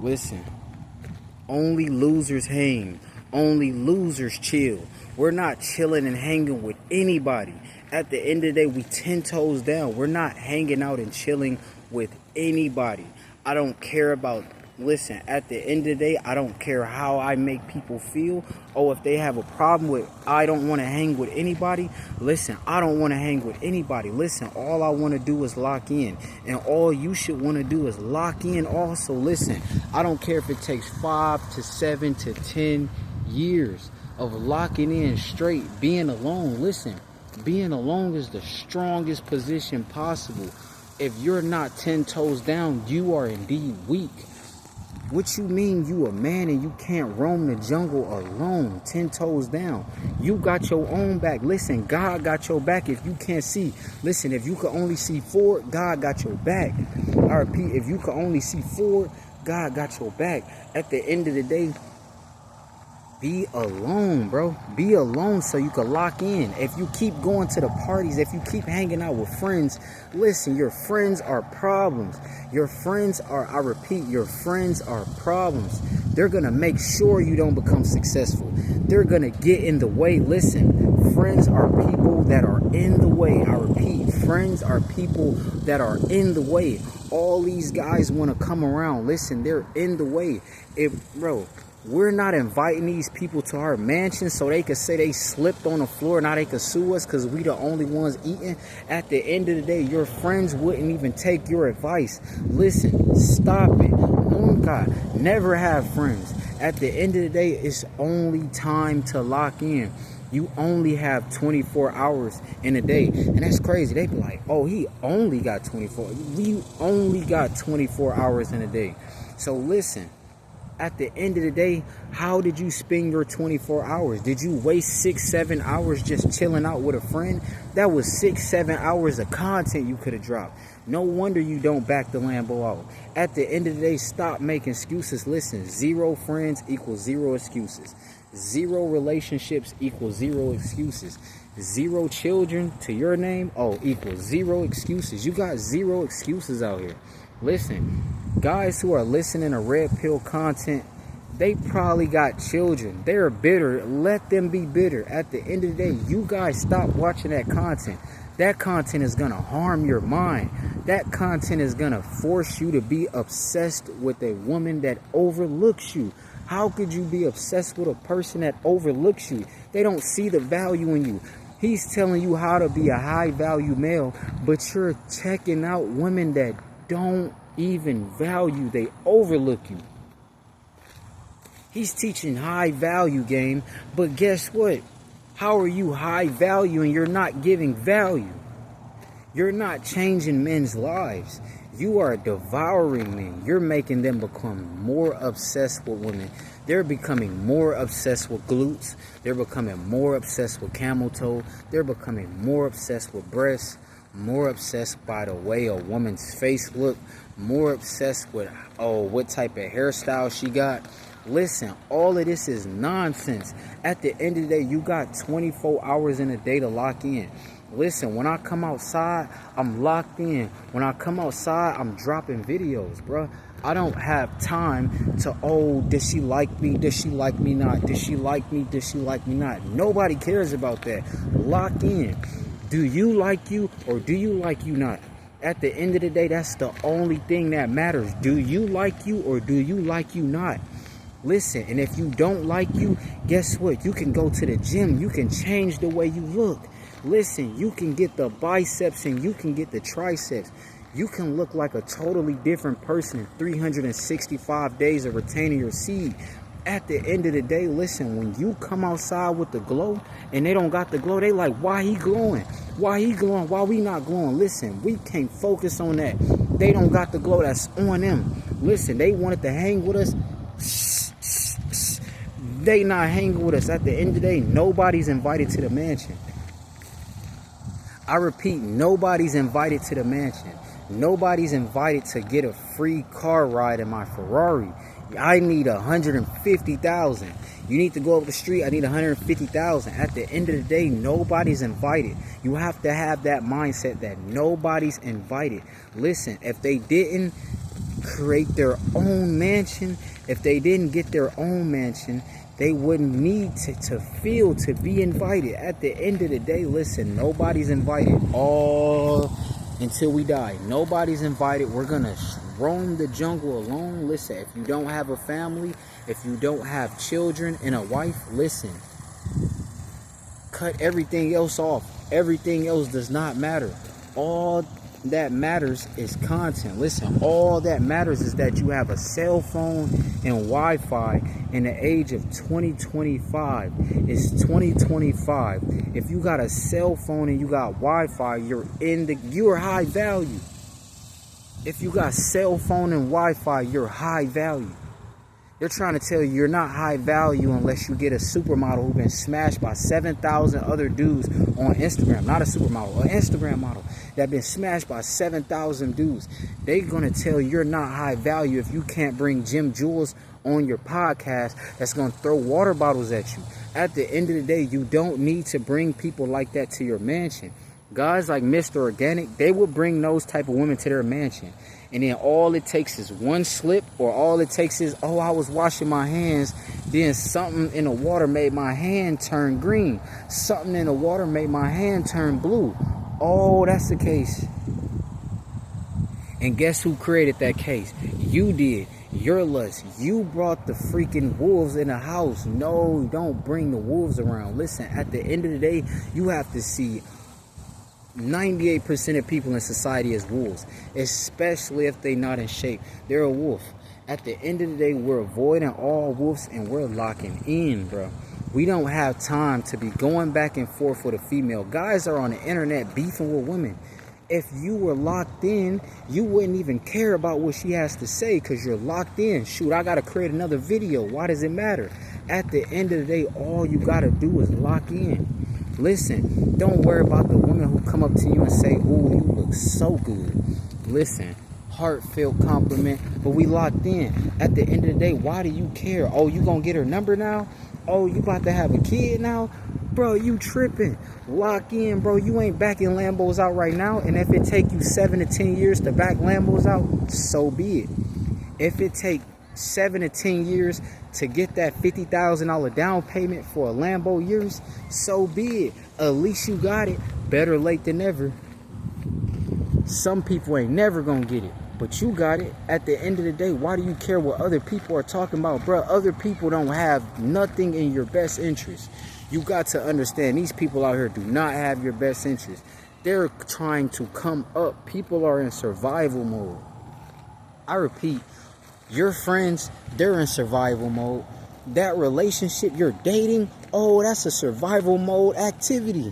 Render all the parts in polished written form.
Listen, only losers hang. Only losers chill. We're not chilling and hanging with anybody. At the end of the day, we 10 toes down. We're not hanging out and chilling with anybody. I don't care about, listen, at the end of the day, I don't care how I make people feel. Oh, if they have a problem with, I don't want to hang with anybody. Listen, I don't want to hang with anybody. Listen, all I want to do is lock in. And all you should want to do is lock in also. Listen, I don't care if it takes 5 to 7 to 10 years of locking in straight, being alone. Listen, being alone is the strongest position possible. If you're not 10 toes down, you are indeed weak. What you mean you a man and you can't roam the jungle alone, 10 toes down? You got your own back. Listen, God got your back if you can't see. Listen, if you can only see forward, God got your back. I repeat, if you can only see forward, God got your back. At the end of the day, be alone, bro. Be alone so you can lock in. If you keep going to the parties, if you keep hanging out with friends, listen, your friends are problems. Your friends are, I repeat, your friends are problems. They're going to make sure you don't become successful. They're going to get in the way. Listen, friends are people that are in the way. I repeat, friends are people that are in the way. All these guys want to come around. Listen, they're in the way. Bro, we're not inviting these people to our mansion so they could say they slipped on the floor. Now they could sue us because we the only ones eating. At the end of the day, your friends wouldn't even take your advice. Listen, stop it. Nunca. Never have friends. At the end of the day, it's only time to lock in. You only have 24 hours in a day. And that's crazy. They be like, oh, he only got 24. We only got 24 hours in a day. So listen. At the end of the day, how did you spend your 24 hours? Did you waste 6-7 hours just chilling out with a friend? That was 6-7 hours of content you could have dropped. No wonder you don't back the Lambo out. At the end of the day, stop making excuses. Listen, 0 friends equals 0 excuses. 0 relationships equals 0 excuses. 0 children to your name, equals 0 excuses. You got 0 excuses out here. Listen, guys who are listening to red pill content, they probably got children. They're bitter. Let them be bitter. At the end of the day, you guys stop watching that content. That content is going to harm your mind. That content is going to force you to be obsessed with a woman that overlooks you. How could you be obsessed with a person that overlooks you? They don't see the value in you. He's telling you how to be a high value male, but you're checking out women that don't even value, they overlook you. He's teaching high value game, but guess what? How are you high value and you're not giving value? You're not changing men's lives. You are devouring men. You're making them become more obsessed with women. They're becoming more obsessed with glutes. They're becoming more obsessed with camel toe. They're becoming more obsessed with breasts. More obsessed by the way a woman's face look, more obsessed with what type of hairstyle she got. Listen, all of this is nonsense. At the end of the day, you got 24 hours in a day to lock in. Listen, when I come outside, I'm locked in. When I come outside, I'm dropping videos, bro. I don't have time to, does she like me? Does she like me not? Does she like me? Does she like me not? Nobody cares about that. Lock in. Do you like you or do you like you not? At the end of the day, that's the only thing that matters. Do you like you or do you like you not? Listen, and if you don't like you, guess what? You can go to the gym. You can change the way you look. Listen, you can get the biceps and you can get the triceps. You can look like a totally different person in 365 days of retaining your seed. At the end of the day, listen, when you come outside with the glow and they don't got the glow, they like, why he glowing? Why he glowing? Why we not glowing? Listen, we can't focus on that. They don't got the glow, that's on them. Listen, they wanted to hang with us. They not hanging with us. At the end of the day, nobody's invited to the mansion. I repeat, nobody's invited to the mansion. Nobody's invited to get a free car ride in my Ferrari. I need 150,000. You need to go up the street. I need 150,000. At the end of the day, nobody's invited. You have to have that mindset that nobody's invited. Listen, if they didn't create their own mansion. If they didn't get their own mansion, they wouldn't need to feel to be invited. At the end of the day, listen, nobody's invited all until we die. Nobody's invited. We're going to roam the jungle alone. Listen, if you don't have a family, if you don't have children and a wife, listen, cut everything else off. Everything else does not matter. All that matters is content. Listen, all that matters is that you have a cell phone and Wi-Fi in the age of 2025. It's 2025. If you got a cell phone and you got Wi-Fi, you're high value. If you got cell phone and Wi-Fi, you're high value. They're trying to tell you you're not high value unless you get a supermodel who's been smashed by 7,000 other dudes on Instagram. Not a supermodel, an Instagram model that been smashed by 7,000 dudes. They're going to tell you you're not high value if you can't bring Jim Jules on your podcast that's going to throw water bottles at you. At the end of the day, you don't need to bring people like that to your mansion. Guys like Mr. Organic, they will bring those type of women to their mansion. And then all it takes is one slip, or all it takes is, oh, I was washing my hands, then something in the water made my hand turn green. Something in the water made my hand turn blue. Oh, that's the case. And guess who created that case? You did. Your lust. You brought the freaking wolves in the house. No, don't bring the wolves around. Listen, at the end of the day, you have to see 98% of people in society as wolves, especially if they're not in shape. They're a wolf. At the end of the day, we're avoiding all wolves and we're locking in, bro. We don't have time to be going back and forth with a female. Guys are on the internet beefing with women. If you were locked in, you wouldn't even care about what she has to say because you're locked in. Shoot, I got to create another video. Why does it matter? At the end of the day, all you got to do is lock in. Listen, don't worry about the women who come up to you and say, "Ooh, you look so good." Listen, heartfelt compliment, but we locked in. At the end of the day, why do you care? Oh, you gonna get her number now? Oh, you about to have a kid now? Bro, you tripping. Lock in, bro. You ain't backing Lambos out right now. And if it take you 7 to 10 years to back Lambos out, so be it. If it take 7 to 10 years to get that $50,000 down payment for a Lambo years, so be it. At least you got it. Better late than never. Some people ain't never gonna get it, but you got it. At the end of the day, why do you care what other people are talking about? Bro, other people don't have nothing in your best interest. You got to understand, these people out here do not have your best interest. They're trying to come up. People are in survival mode. I repeat, your friends, they're in survival mode. That relationship you're dating, oh, that's a survival mode activity.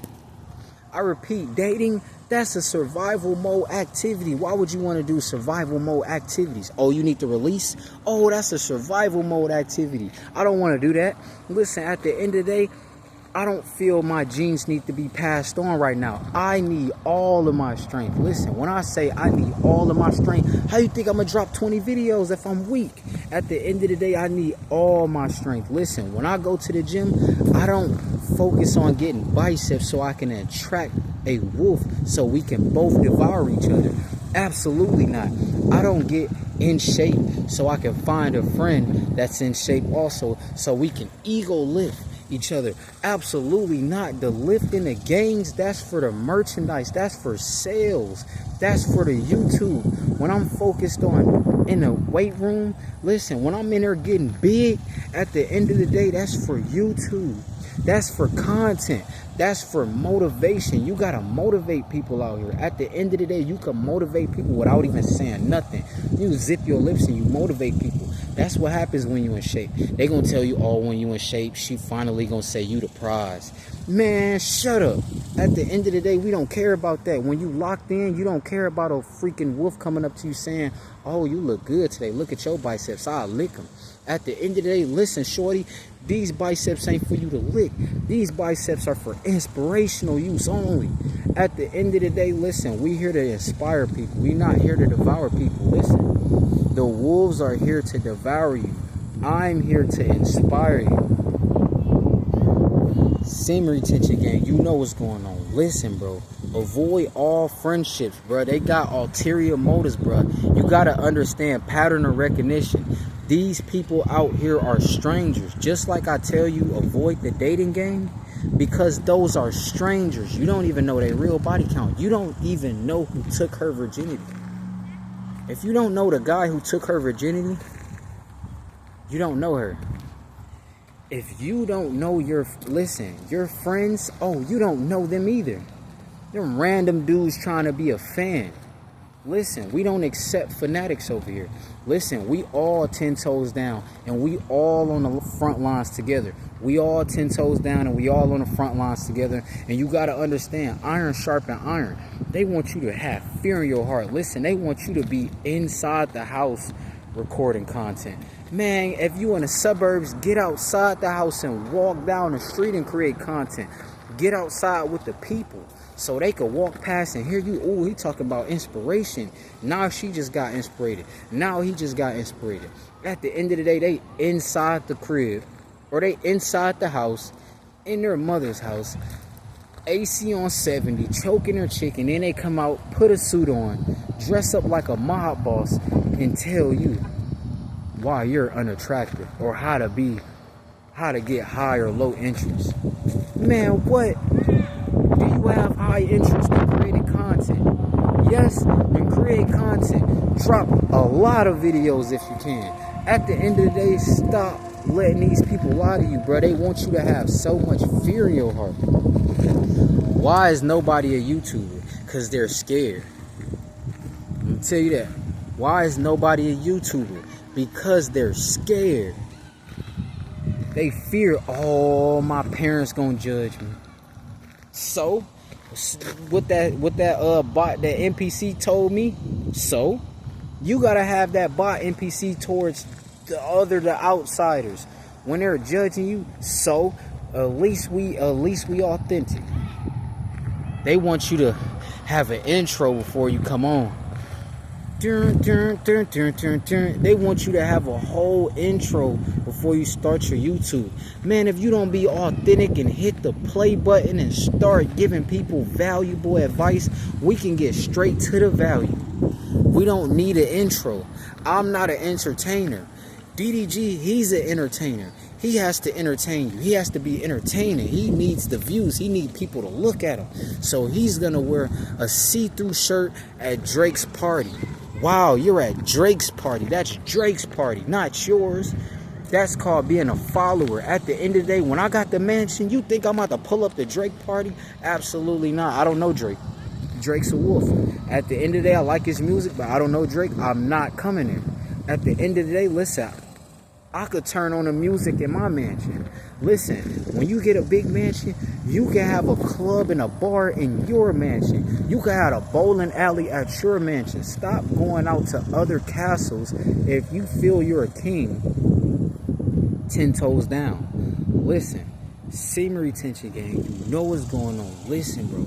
I repeat, dating, that's a survival mode activity. Why would you want to do survival mode activities? Oh, you need to release? Oh, that's a survival mode activity. I don't want to do that. Listen, at the end of the day, I don't feel my genes need to be passed on right now. I need all of my strength. Listen, when I say I need all of my strength, how you think I'm going to drop 20 videos if I'm weak? At the end of the day, I need all my strength. Listen, when I go to the gym, I don't focus on getting biceps so I can attract a wolf so we can both devour each other. Absolutely not. I don't get in shape so I can find a friend that's in shape also so we can ego lift each other. Absolutely not. The lifting, the gains, that's for the merchandise, that's for sales, that's for the YouTube. When I'm focused on in the weight room, listen, when I'm in there getting big, at the end of the day, that's for YouTube, that's for content, that's for motivation. You gotta motivate people out here. At the end of the day, you can motivate people without even saying nothing. You zip your lips and you motivate people. That's what happens when you in shape. They gonna tell you, oh, when you in shape, she finally gonna say you the prize. Man, shut up. At the end of the day, we don't care about that. When you locked in, you don't care about a freaking wolf coming up to you saying, oh, you look good today. Look at your biceps. I'll lick them. At the end of the day, listen, shorty, these biceps ain't for you to lick. These biceps are for inspirational use only. At the end of the day, listen, we here to inspire people. We not here to devour people. Listen. The wolves are here to devour you. I'm here to inspire you. Sim retention gang, you know what's going on. Listen, bro. Avoid all friendships, bro. They got ulterior motives, bro. You gotta understand pattern of recognition. These people out here are strangers. Just like I tell you, avoid the dating game, because those are strangers. You don't even know their real body count. You don't even know who took her virginity. If you don't know the guy who took her virginity, you don't know her. If you don't know your friends, oh, you don't know them either. Them random dudes trying to be a fan. Listen, we don't accept fanatics over here. Listen, we all 10 toes down, and we all on the front lines together. We all 10 toes down, and we all on the front lines together. And you got to understand, iron sharpen iron. They want you to have fear in your heart. Listen, they want you to be inside the house recording content. Man, if you in the suburbs, get outside the house and walk down the street and create content. Get outside with the people, so they could walk past and hear you. Oh, he talking about inspiration. Now she just got inspired. Now he just got inspired. At the end of the day, they inside the crib, or they inside the house, in their mother's house, AC on 70, choking their chicken. Then they come out, put a suit on, dress up like a mob boss, and tell you why you're unattractive, or how to get high or low interest. Man, what? Do you have high interest in creating content? Yes, and create content. Drop a lot of videos if you can. At the end of the day, stop letting these people lie to you, bro. They want you to have so much fear in your heart. Why is nobody a YouTuber? Because they're scared. I'm gonna tell you that. Why is nobody a YouTuber? Because they're scared. They fear, oh, my parents gonna judge me. So, what that bot, that NPC told me, so you gotta have that bot NPC towards the outsiders when they're judging you. So at least we authentic. They want you to have an intro before you come on. They want you to have a whole intro before you start your YouTube. Man, if you don't be authentic and hit the play button and start giving people valuable advice, we can get straight to the value. We don't need an intro. I'm not an entertainer. DDG, he's an entertainer. He has to entertain you. He has to be entertaining. He needs the views. He needs people to look at him. So he's going to wear a see-through shirt at Drake's party. Wow, you're at Drake's party. That's Drake's party, not yours. That's called being a follower. At the end of the day, when I got the mansion, you think I'm about to pull up the Drake party? Absolutely not. I don't know Drake. Drake's a wolf. At the end of the day, I like his music, but I don't know Drake. I'm not coming in. At the end of the day, listen, I could turn on the music in my mansion. Listen, when you get a big mansion, you can have a club and a bar in your mansion. You can have a bowling alley at your mansion. Stop going out to other castles if you feel you're a king. 10 toes down. Listen, semen retention gang, you know what's going on. Listen, bro.